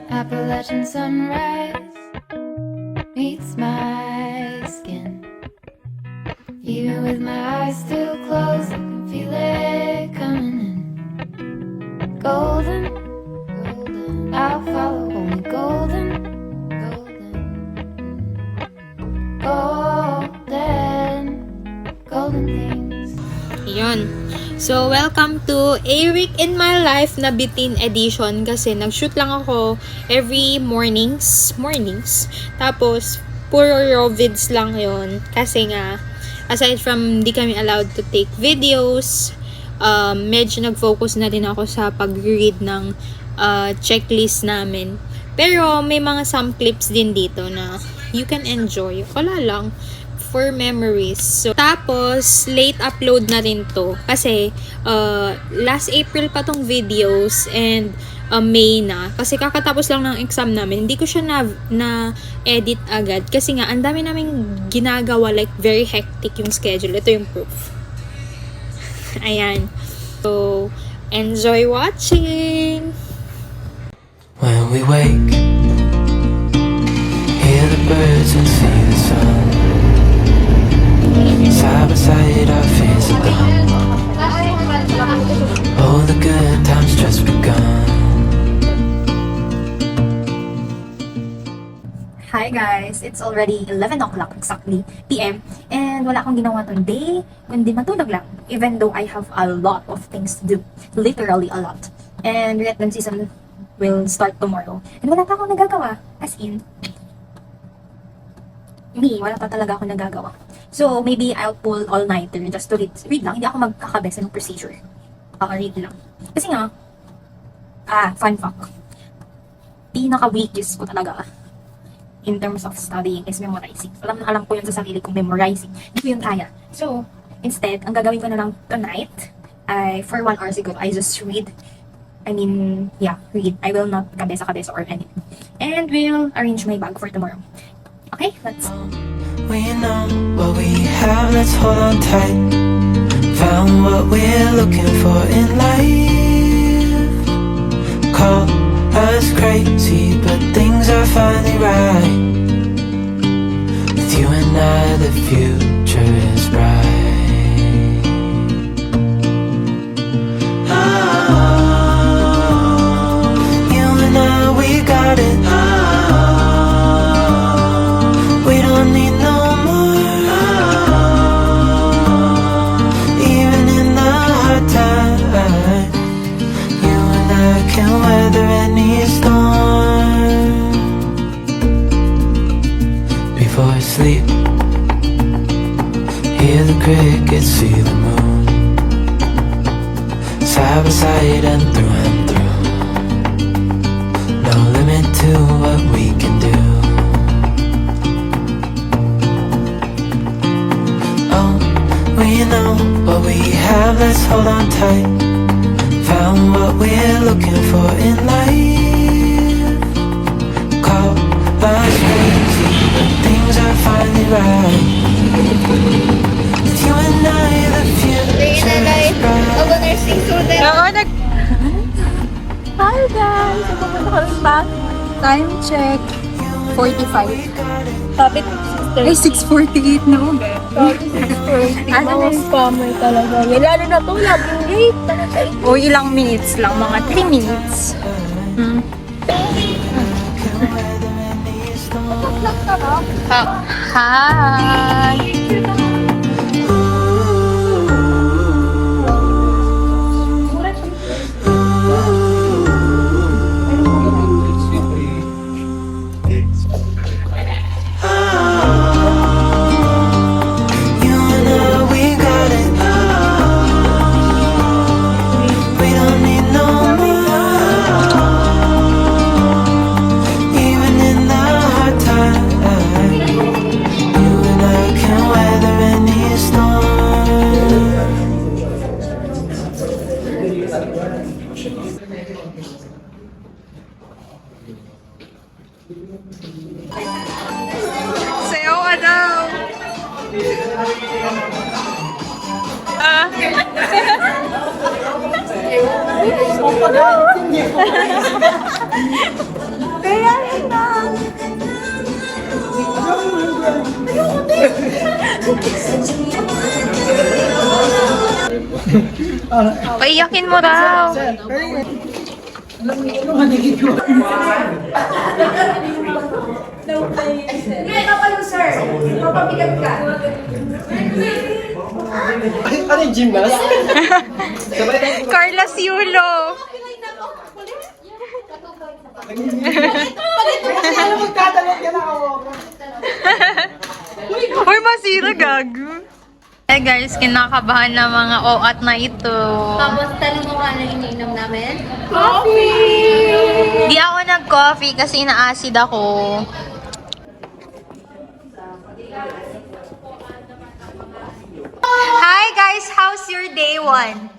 Appalachian sunrise meets my skin. Even with my eyes still closed, I can feel it coming in. Golden, golden, I'll follow only golden, golden, golden, golden things. Yun. So, welcome to A Week in My Life na Bitin Edition kasi nag-shoot lang ako every mornings. Tapos, puro raw vids lang yon kasi nga, aside from di kami allowed to take videos, medyo nag-focus na din ako sa pag-read ng checklist namin. Pero, may mga some clips din dito na you can enjoy. Wala lang. For memories. So, tapos, late upload na rin to. Kasi, last April pa tong videos and May na. Kasi kakatapos lang ng exam namin. Hindi ko siya na-edit agad. Kasi nga, ang dami naming ginagawa. Like, very hectic yung schedule. Ito yung proof. Ayan. So, enjoy watching! When we wake, hear the birds and see the sun. Side by side our fears are gone. All the good times just begun. Hi guys! It's already 11 o'clock exactly PM and wala akong ginawa today kundi matulog lang, even though I have a lot of things to do, literally a lot. And reaction season will start tomorrow and wala pa akong nagagawa, as in wala pa talaga akong nagagawa. So maybe I'll pull all-nighter just to read lang. Hindi ako magkakabesa ng procedure, read lang kasi nga fun fact, pinaka-weakest ko talaga in terms of studying is memorizing. Alam ko yun sa sarili kong memorizing. Hindi ko yun kaya. So, instead, ang gagawin ko na lang tonight, for 1 hour siguro, I just read. Read. I will not kabesa-kabesa or anything. And we'll arrange my bag for tomorrow. Okay, let's... We know what we have, let's hold on tight. Found what we're looking for in life. Call us crazy, but things are finally right. With you and I, the future is bright. Oh, you and I, we got it. We don't need no more. Even in the hard time, you and I can weather any storm. Before I sleep, hear the crickets, see the moon. Side by side and through. No limit to what we can do. We know what we have, let's hold on tight. Found what we're looking for in life. Call us crazy, but things are finally right. With you and I, the future is bright. Hi guys! Pupunta ka rin ba? Time check. 45. Sabi ay, 6:48 na ulit. Sabi 6:48. Ano yung scammer talaga? Lalo na to, laging late. O, ilang minutes lang. Mga 3 minutes. Hi! Sayaw ka daw! Kaya yun na. Paiyakin mo raw. Ano yung gymnast? Carla Siulo. Uy, masira gago. Eh guys, kinakabahan na mga OAT na ito. Tapos, tanong mo ano yung ininom namin? Di ako nag-coffee kasi ina-acid ako. Hi guys, how's your day one?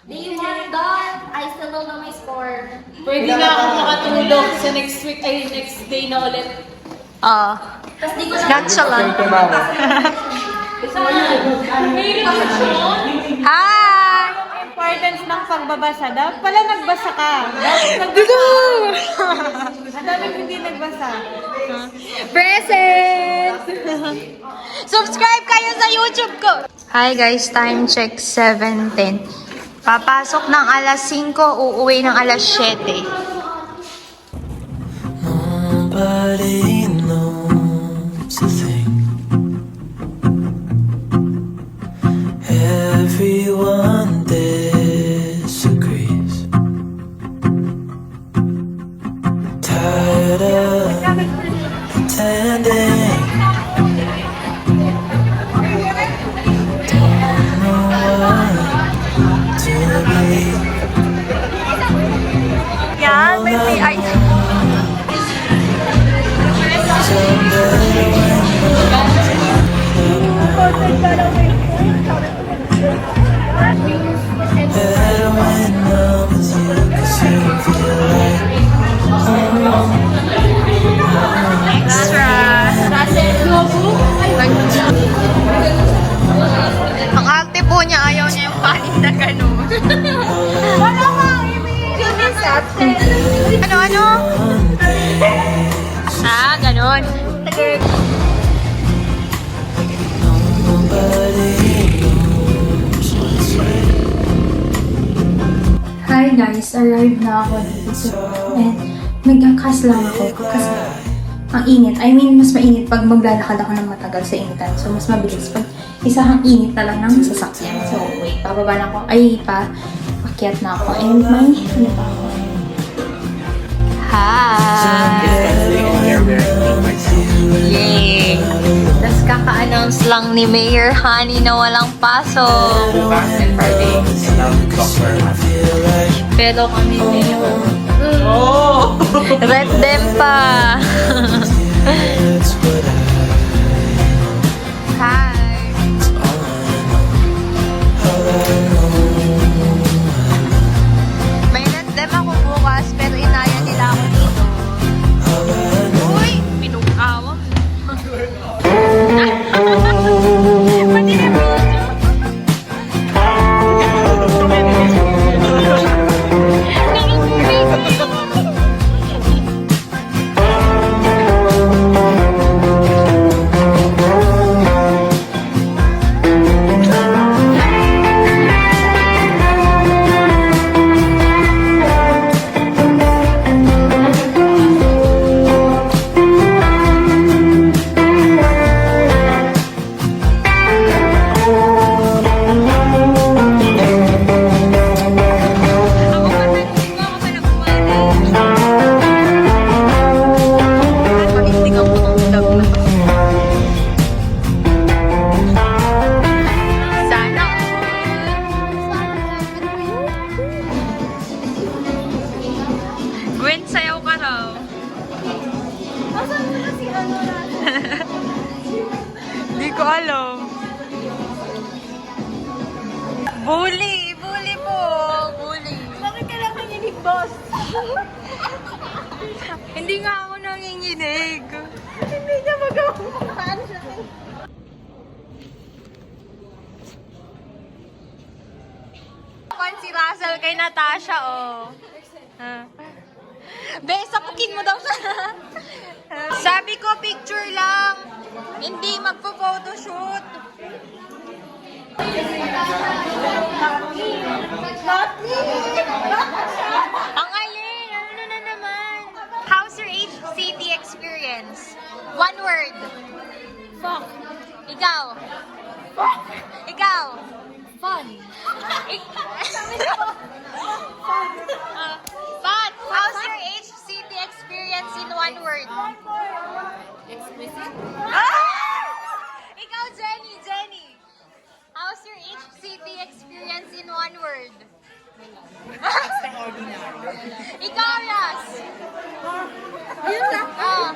Day 1 done. I still don't know my score. Pwede na akong makatulog sa next week, ay next day na ulit. Tapos di ko na Nonchalant. Hi! Importance ng pagbabasa. Dapat pala nagbasa ka. Ang dami hindi nagbasa. Present! Subscribe kayo sa YouTube ko! Hi guys, time check 7:10. Papasok ng alas 5, uuwi ng alas 7. Nobody knows a thing. Everyone disagrees. Tired of pretending. Don't know what to believe. Yan, may PI. Better when I'm with you, 'cause you feel like Extra. Ang arte po niya, ayaw niya yung kanin na gano'n. Ano? Ah, gano'n. Hi guys, arrived na ako dito sa and nag-cast lang ako kasi ang init. I mean, mas mainit pag maglalakad ako ng matagal sa initan. So, mas mabilis pag isang init na lang ng sasakyan. So, wait, pababa na ako. Ay, akyat na ako. And may, ano pa ako? Hi! Yay! Tapos kaka-announce lang ni Mayor Honey na walang pasok. Pero kami meron. Red them pa! Hi! May red them ako bukas pero inaya nila ako dito. Uy! Pinukawa. Pati na Gwen, sayaw ka raw. Hindi ko alam. Bully! Bully po! Bully! Bakit ka lang nanginig, boss? Hindi nga ako nanginginig. Hindi niya magawa. Si Russell kay Natasha, oh. Be, sapukin mo daw siya. Sabi ko, picture lang. Hindi magpo-photoshoot. Ang alin, ano na naman? How's your HCT experience? One word. Fuck. Ikaw. Ikaw. Fun. But, how's your HCT experience in one word? Explicit. Ikaw, Jenny. How's your HCT experience in one word? Ikaw, Ras. Yun lang. Ah.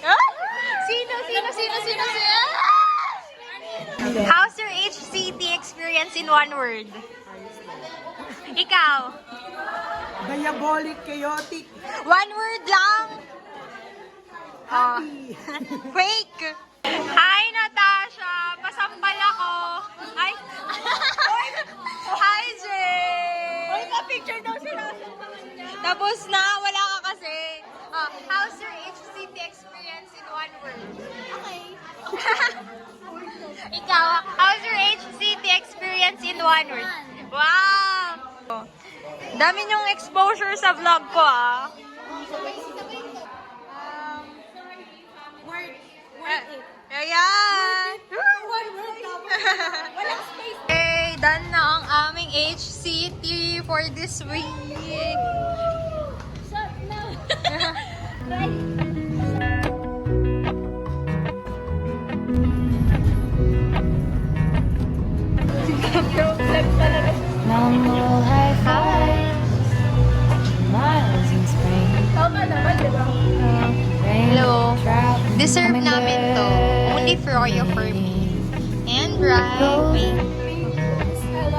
Ah? Sino? How's your HCT experience in one word? Ikaw. Diabolic, chaotic, One word lang. happy. Fake. Hi, Natasha. Pasampal ako. Hi. Hi, Jay. Uy, ka-picture daw sila. Tapos na, wala ka kasi. How's your HCT experience in one word? Okay. Ikaw, how's your HCT experience in one word? Wow! Dami niyong exposure sa vlog ko, ah. Word. Ayan! One word lang. Walang space. Okay, done na ang aming HCT for this week. Shut now. Normal high fives, miles in spring. Tama naman, di ba? Hello. Drought Deserve coming namin to. back. Only for you, for me. And right.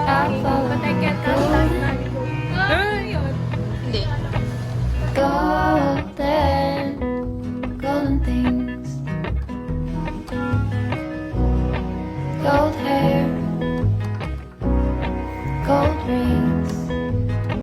I follow But I can't count